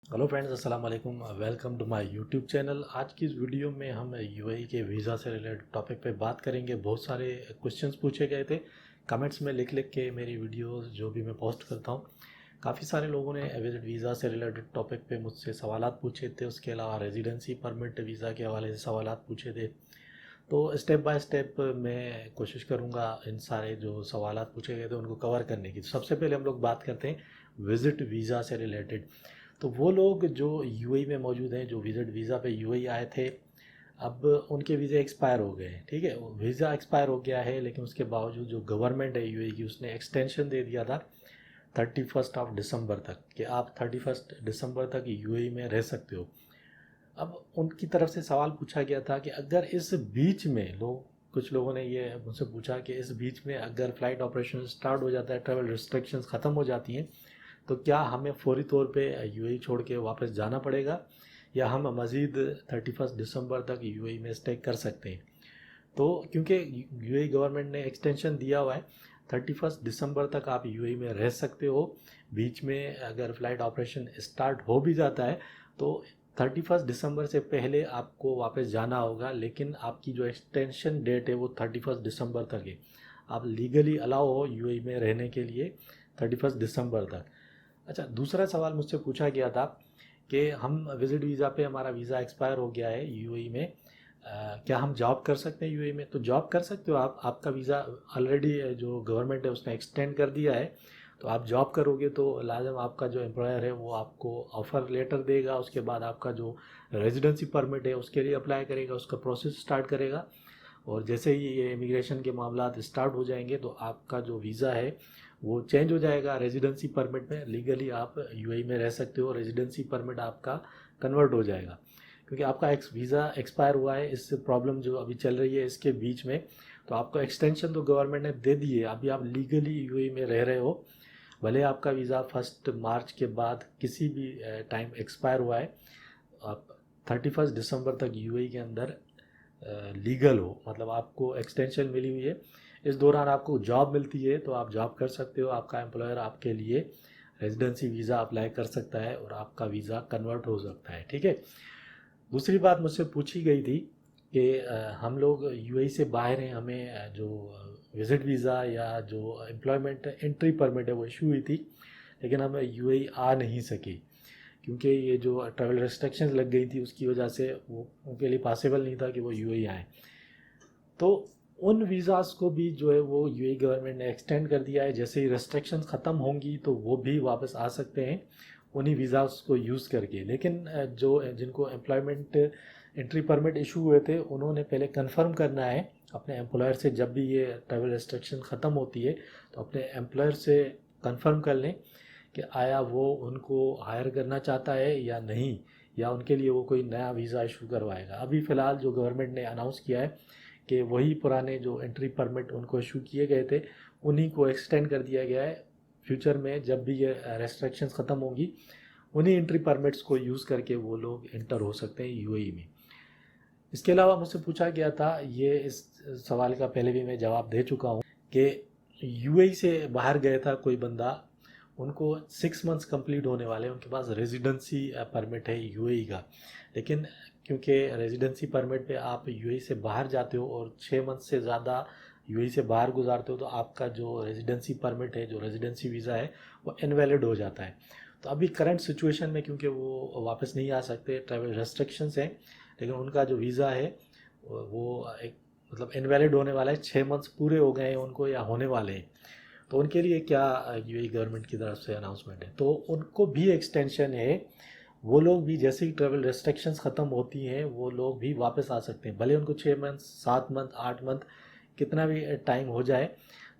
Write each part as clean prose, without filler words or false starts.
Hello friends, अस्सलाम वालेकुम। Welcome to my YouTube channel. आज की इस वीडियो में हम यूएई के वीज़ा से रिलेटेड टॉपिक पे बात करेंगे। बहुत सारे क्वेश्चंस पूछे गए थे कमेंट्स में लिख लिख के। मेरी वीडियोस जो भी मैं पोस्ट करता हूँ, काफ़ी सारे लोगों ने विजिट वीज़ा से रिलेटेड टॉपिक पे मुझसे सवालात पूछे थे। उसके अलावा रेजिडेंसी परमिट वीज़ा के हवाले से सवालात पूछे थे। तो स्टेप बाय स्टेप मैं कोशिश करूँगा इन सारे जो सवालात पूछे गए थे उनको कवर करने की। तो सबसे पहले हम लोग बात करते हैं विज़िट वीज़ा से रिलेटेड। तो वो लोग जो यूएई में मौजूद हैं, जो विजिट वीज़ा पे यूएई आए थे, अब उनके वीज़े एक्सपायर हो गए हैं। ठीक है, वीज़ा एक्सपायर हो गया है, लेकिन उसके बावजूद जो गवर्नमेंट है यूएई की, उसने एक्सटेंशन दे दिया था 31 दिसंबर तक कि आप 31 दिसंबर तक यूएई में रह सकते हो। अब उनकी तरफ से सवाल पूछा गया था कि अगर इस बीच में कुछ लोगों ने ये मुझसे पूछा कि इस बीच में अगर फ़्लाइट ऑपरेशन स्टार्ट हो जाता है, ट्रैवल रिस्ट्रिक्शंस ख़त्म हो जाती हैं, तो क्या हमें फ़ौरी तौर पे यूएई छोड़ के वापस जाना पड़ेगा या हम मज़ीद 31 दिसंबर तक यूएई में स्टे कर सकते हैं। तो क्योंकि यूएई गवर्नमेंट ने एक्सटेंशन दिया हुआ है, 31 दिसंबर तक आप यूएई में रह सकते हो। बीच में अगर फ़्लाइट ऑपरेशन स्टार्ट हो भी जाता है तो 31 दिसंबर से पहले आपको वापस जाना होगा, लेकिन आपकी जो एक्सटेंशन डेट है वो 31 दिसंबर तक है। आप लीगली अलाउ हो यूएई में रहने के लिए 31 दिसंबर तक। अच्छा, दूसरा सवाल मुझसे पूछा गया था कि हम विजिट वीज़ा पे, हमारा वीज़ा एक्सपायर हो गया है यूएई में, क्या हम जॉब कर सकते हैं यूएई में। तो जॉब कर सकते हो आप, आपका वीज़ा ऑलरेडी जो गवर्नमेंट है उसने एक्सटेंड कर दिया है। तो आप जॉब करोगे तो लाजम आपका जो एम्प्लॉयर है वो आपको ऑफ़र लेटर देगा। उसके बाद आपका जो रेजिडेंसी परमिट है उसके लिए अप्लाई करेगा, उसका प्रोसेस स्टार्ट करेगा। और जैसे ही ये इमिग्रेशन के मामला स्टार्ट हो जाएंगे तो आपका जो वीज़ा है वो चेंज हो जाएगा रेजिडेंसी परमिट में। लीगली आप यूएई में रह सकते हो, रेजिडेंसी परमिट आपका कन्वर्ट हो जाएगा। क्योंकि आपका वीज़ा एक्सपायर हुआ है, इस प्रॉब्लम जो अभी चल रही है इसके बीच में, तो आपको एक्सटेंशन तो गवर्नमेंट ने दे दी है। अभी आप लीगली यूएई में रह रहे हो, भले आपका वीज़ा 1 मार्च के बाद किसी भी टाइम एक्सपायर हुआ है, आप 31 दिसंबर तक यूएई के अंदर लीगल हो, मतलब आपको एक्सटेंशन मिली हुई है। इस दौरान आपको जॉब मिलती है तो आप जॉब कर सकते हो, आपका एम्प्लॉयर आपके लिए रेजिडेंसी वीज़ा अप्लाई कर सकता है और आपका वीज़ा कन्वर्ट हो सकता है। ठीक है। दूसरी बात मुझसे पूछी गई थी कि हम लोग यूएई से बाहर हैं, हमें जो विज़िट वीज़ा या जो एम्प्लॉयमेंट एंट्री परमिट है वो इशू हुई थी, लेकिन हम यूएई आ नहीं सके क्योंकि ये जो ट्रैवल रेस्ट्रिक्शंस लग गई थी उसकी वजह से वो उनके लिए पॉसिबल नहीं था कि वो यूएई आए। तो उन वीज़ाज़ को भी जो है वो यूएई गवर्नमेंट ने एक्सटेंड कर दिया है। जैसे ही रेस्ट्रिक्शंस ख़त्म होंगी तो वो भी वापस आ सकते हैं उन्हीं वीज़ाज़ को यूज़ करके। लेकिन जो जिनको एम्प्लॉयमेंट एंट्री परमिट इशू हुए थे उन्होंने पहले कंफर्म करना है अपने एम्प्लॉयर से। जब भी ये ट्रैवल रेस्ट्रिक्शन ख़त्म होती है तो अपने एम्प्लॉयर से कंफर्म कर लें कि आया वो उनको हायर करना चाहता है या नहीं, या उनके लिए वो कोई नया वीज़ा इशू करवाएगा। अभी फ़िलहाल जो गवर्नमेंट ने अनाउंस किया है कि वही पुराने जो एंट्री परमिट उनको इशू किए गए थे उन्हीं को एक्सटेंड कर दिया गया है। फ्यूचर में जब भी ये रेस्ट्रिक्शंस ख़त्म होंगी उन्हीं एंट्री परमिट्स को यूज़ करके वो लोग इंटर हो सकते हैं यूएई में। इसके अलावा मुझसे पूछा गया था, ये इस सवाल का पहले भी मैं जवाब दे चुका हूँ, कि यूएई से बाहर गया था कोई बंदा, उनको 6 मंथ्स कंप्लीट होने वाले हैं, उनके पास रेजिडेंसी परमिट है यूएई का। लेकिन क्योंकि रेजिडेंसी परमिट पे आप यूएई से बाहर जाते हो और 6 मंथ से ज़्यादा यूएई से बाहर गुजारते हो तो आपका जो रेजिडेंसी परमिट है, जो रेजिडेंसी वीज़ा है, वो इनवैलिड हो जाता है। तो अभी करंट सिचुएशन में क्योंकि वो वापस नहीं आ सकते, ट्रैवल रेस्ट्रिक्शंस हैं, लेकिन उनका जो वीज़ा है वो एक मतलब इनवैलिड होने वाला है। 6 मंथ्स पूरे हो गए हैं उनको या होने वाले हैं। तो उनके लिए क्या यूएई गवर्नमेंट की तरफ से अनाउंसमेंट है, तो उनको भी एक्सटेंशन है। वो लोग भी जैसे ही ट्रैवल रेस्ट्रिक्शंस ख़त्म होती हैं वो लोग भी वापस आ सकते हैं, भले उनको 6 मंथ 7 मंथ 8 मंथ कितना भी टाइम हो जाए।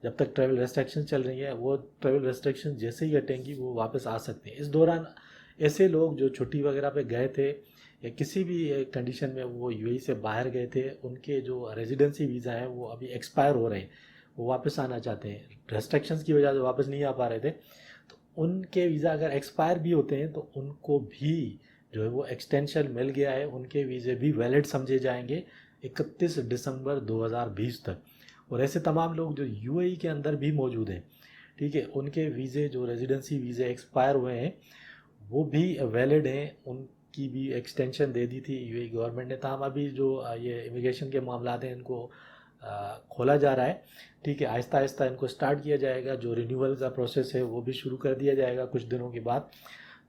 जब तक ट्रैवल रेस्ट्रिक्शन चल रही है, वो ट्रैवल रेस्ट्रिक्शन जैसे ही हटेंगी वो वापस आ सकते हैं। इस दौरान ऐसे लोग जो छुट्टी वगैरह पे गए थे या किसी भी कंडीशन में वो यूएई से बाहर गए थे, उनके जो रेजिडेंसी वीज़ा है वो अभी एक्सपायर हो रहे हैं, वो वापस आना चाहते हैं, रेस्ट्रिक्शंस की वजह से वापस नहीं आ पा रहे थे, तो उनके वीज़ा अगर एक्सपायर भी होते हैं तो उनको भी जो है वो एक्सटेंशन मिल गया है, उनके वीज़े भी वैलिड समझे जाएंगे 31 दिसंबर 2020 तक। और ऐसे तमाम लोग जो यूएई के अंदर भी मौजूद हैं, ठीक है, उनके वीज़े जो रेजिडेंसी वीज़े एक्सपायर हुए हैं वो भी वैलिड हैं, उनकी भी एक्सटेंशन दे दी थी यूएई गवर्नमेंट ने। तमाम अभी जो ये इमिग्रेशन के मामला हैं इनको खोला जा रहा है, ठीक है। आहिस्ता आहिस्ता इनको स्टार्ट किया जाएगा, जो रिन्यूअल का प्रोसेस है वो भी शुरू कर दिया जाएगा कुछ दिनों के बाद।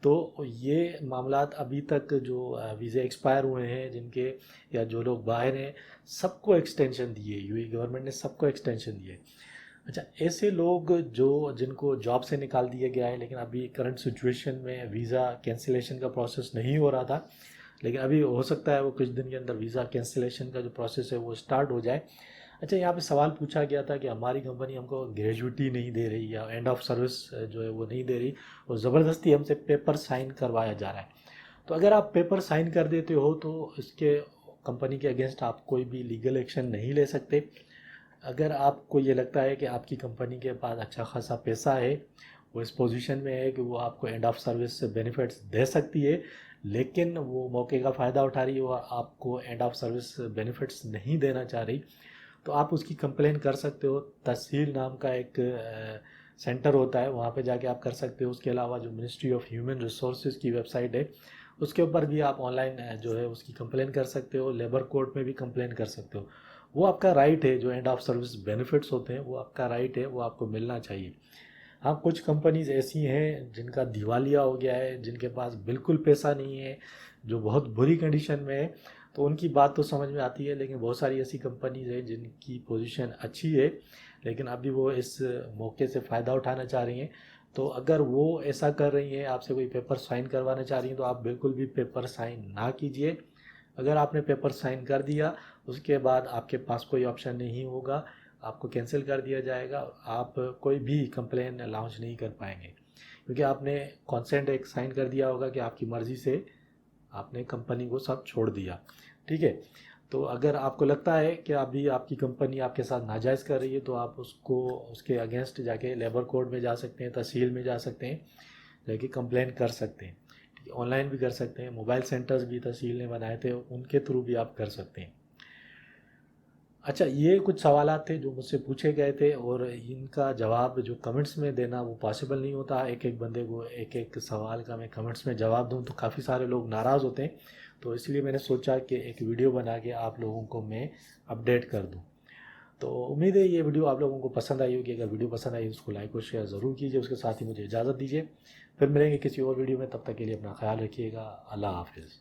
तो ये मामलात अभी तक जो वीज़े एक्सपायर हुए हैं जिनके, या जो लोग बाहर हैं, सबको एक्सटेंशन दिए, यूएई गवर्नमेंट ने सबको एक्सटेंशन दिए। अच्छा, ऐसे लोग जो जिनको जॉब से निकाल दिया गया है, लेकिन अभी करंट सिचुएशन में वीज़ा कैंसिलेशन का प्रोसेस नहीं हो रहा था, लेकिन अभी हो सकता है वो कुछ दिन के अंदर वीज़ा कैंसिलेशन का जो प्रोसेस है वो स्टार्ट हो जाए। अच्छा, यहाँ पे सवाल पूछा गया था कि हमारी कंपनी हमको ग्रेजुइटी नहीं दे रही या एंड ऑफ सर्विस जो है वो नहीं दे रही, और ज़बरदस्ती हमसे पेपर साइन करवाया जा रहा है। तो अगर आप पेपर साइन कर देते हो तो इसके कंपनी के अगेंस्ट आप कोई भी लीगल एक्शन नहीं ले सकते। अगर आपको ये लगता है कि आपकी कंपनी के पास अच्छा खासा पैसा है, वो इस पोजीशन में है कि वो आपको एंड ऑफ सर्विस बेनिफिट्स दे सकती है, लेकिन वो मौके का फ़ायदा उठा रही है और आपको एंड ऑफ सर्विस बेनिफिट्स नहीं देना चाह रही, तो आप उसकी कंप्लेन कर सकते हो। तहसील नाम का एक सेंटर होता है, वहाँ पे जाके आप कर सकते हो। उसके अलावा जो मिनिस्ट्री ऑफ ह्यूमन रिसोर्सेज की वेबसाइट है उसके ऊपर भी आप ऑनलाइन जो है उसकी कंप्लेन कर सकते हो। लेबर कोर्ट में भी कंप्लेन कर सकते हो। वो आपका राइट है, जो एंड ऑफ सर्विस बेनिफिट्स होते हैं वो आपका राइट है, वो आपको मिलना चाहिए। हाँ, कुछ कंपनीज ऐसी हैं जिनका दिवालिया हो गया है, जिनके पास बिल्कुल पैसा नहीं है, जो बहुत बुरी कंडीशन में है, तो उनकी बात तो समझ में आती है। लेकिन बहुत सारी ऐसी कंपनीज हैं जिनकी पोजीशन अच्छी है, लेकिन अभी वो इस मौके से फ़ायदा उठाना चाह रही हैं। तो अगर वो ऐसा कर रही हैं, आपसे कोई पेपर साइन करवाना चाह रही हैं, तो आप बिल्कुल भी पेपर साइन ना कीजिए। अगर आपने पेपर साइन कर दिया, उसके बाद आपके पास कोई ऑप्शन नहीं होगा, आपको कैंसिल कर दिया जाएगा। आप कोई भी कंप्लेन लॉन्च नहीं कर पाएंगे, क्योंकि आपने कॉन्सेंट एक साइन कर दिया होगा कि आपकी मर्ज़ी से आपने कंपनी को सब छोड़ दिया, ठीक है। तो अगर आपको लगता है कि अभी आपकी कंपनी आपके साथ नाजायज़ कर रही है, तो आप उसको उसके अगेंस्ट जाके लेबर कोर्ट में जा सकते हैं, तहसील में जा सकते हैं, जाके कंप्लेन कर सकते हैं। ठीक है, ऑनलाइन भी कर सकते हैं, मोबाइल सेंटर्स भी तहसील ने बनाए थे, उनके थ्रू भी आप कर सकते हैं। अच्छा, ये कुछ सवालात थे जो मुझसे पूछे गए थे, और इनका जवाब जो कमेंट्स में देना वो पॉसिबल नहीं होता। एक एक बंदे को एक एक सवाल का मैं कमेंट्स में जवाब दूं तो काफ़ी सारे लोग नाराज़ होते हैं। तो इसलिए मैंने सोचा कि एक वीडियो बना के आप लोगों को मैं अपडेट कर दूं। तो उम्मीद है ये वीडियो आप लोगों को पसंद आई होगी। अगर वीडियो पसंद आई तो उसको लाइक और शेयर ज़रूर कीजिए। उसके साथ ही मुझे इजाज़त दीजिए, फिर मिलेंगे किसी और वीडियो में। तब तक के लिए अपना ख्याल रखिएगा। अल्लाह हाफिज़।